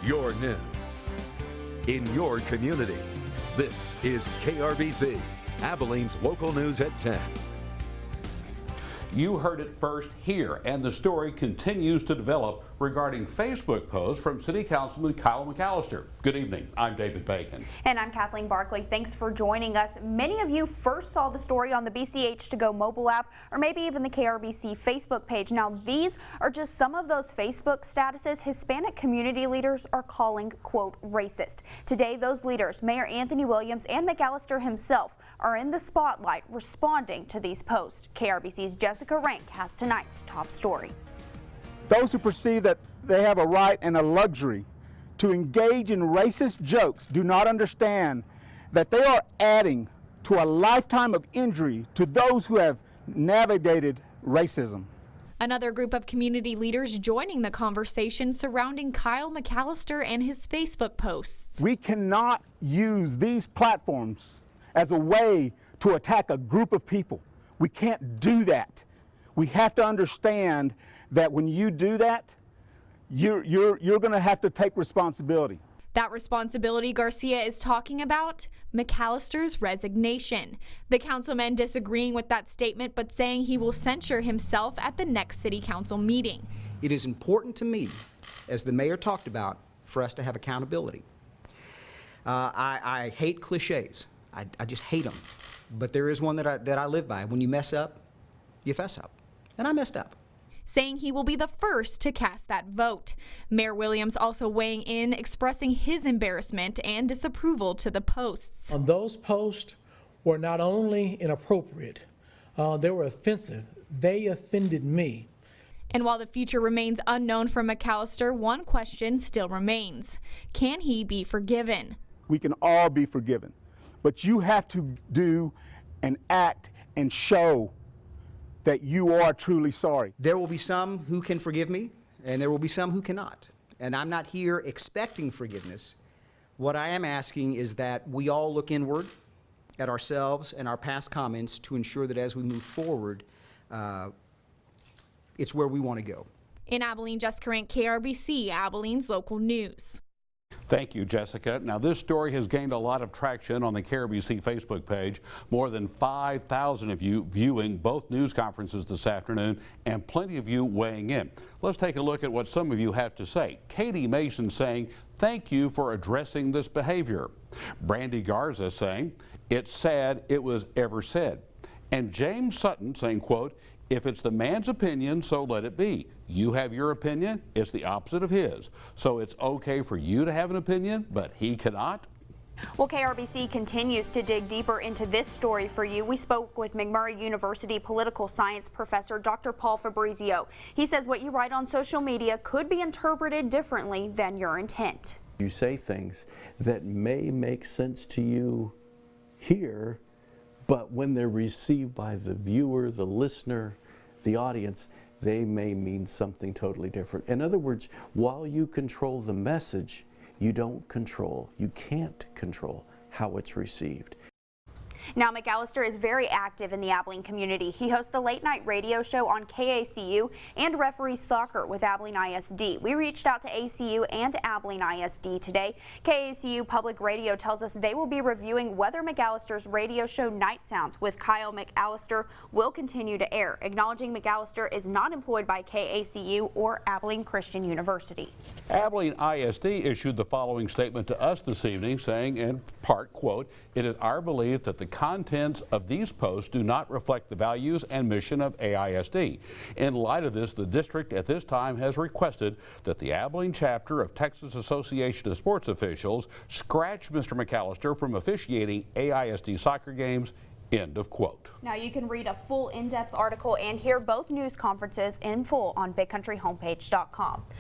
your news in your community. This is KRBC, Abilene's local news at 10. You heard it first here, and the story continues to develop regarding Facebook posts from City Councilman Kyle McAllister. Good evening. I'm David Bacon. And I'm Kathleen Barkley. Thanks for joining us. Many of you first saw the story on the BCH2Go mobile app or maybe even the KRBC Facebook page. Now, these are just some of those Facebook statuses Hispanic community leaders are calling, quote, racist. Today, those leaders, Mayor Anthony Williams and McAllister himself, are in the spotlight responding to these posts. KRBC's Jessica Rank has tonight's top story. Those who perceive that they have a right and a luxury to engage in racist jokes do not understand that they are adding to a lifetime of injury to those who have navigated racism. Another group of community leaders joining the conversation surrounding Kyle McAllister and his Facebook posts. We cannot use these platforms as a way to attack a group of people. We can't do that. We have to understand that when you do that, you're going to have to take responsibility. That responsibility Garcia is talking about, McAllister's resignation. The councilman disagreeing with that statement, but saying he will censure himself at the next city council meeting. It is important to me, as the mayor talked about, for us to have accountability. I hate cliches. I just hate them. But there is one that I live by. When you mess up, you fess up. And I messed up. Saying he will be the first to cast that vote. Mayor Williams also weighing in, expressing his embarrassment and disapproval to the posts. Those posts were not only inappropriate, they were offensive. They offended me. And while the future remains unknown for McAllister, one question still remains. Can he be forgiven? We can all be forgiven, but you have to do and act and show that you are truly sorry. There will be some who can forgive me, and there will be some who cannot. And I'm not here expecting forgiveness. What I am asking is that we all look inward at ourselves and our past comments to ensure that as we move forward, it's where we want to go. In Abilene, Jessica Rank, KRBC, Abilene's local news. Thank you, Jessica. Now, this story has gained a lot of traction on the KRBC Facebook page. More than 5,000 of you viewing both news conferences this afternoon and plenty of you weighing in. Let's take a look at what some of you have to say. Katie Mason saying, thank you for addressing this behavior. Brandy Garza saying, it's sad it was ever said. And James Sutton saying, quote, if it's the man's opinion, so let it be. You have your opinion, it's the opposite of his. So it's okay for you to have an opinion, but he cannot? Well, KRBC continues to dig deeper into this story for you. We spoke with McMurray University political science professor Dr. Paul Fabrizio. He says what you write on social media could be interpreted differently than your intent. You say things that may make sense to you here, but when they're received by the viewer, the listener, the audience, they may mean something totally different. In other words, while you control the message, you can't control how it's received. Now, McAllister is very active in the Abilene community. He hosts a late-night radio show on KACU and referees soccer with Abilene ISD. We reached out to ACU and Abilene ISD today. KACU Public Radio tells us they will be reviewing whether McAllister's radio show Night Sounds with Kyle McAllister will continue to air, acknowledging McAllister is not employed by KACU or Abilene Christian University. Abilene ISD issued the following statement to us this evening, saying in part, quote, it is our belief that the contents of these posts do not reflect the values and mission of AISD. In light of this, the district at this time has requested that the Abilene chapter of Texas Association of Sports Officials scratch Mr. McAllister from officiating AISD soccer games. End of quote. Now you can read a full in-depth article and hear both news conferences in full on BigCountryHomepage.com.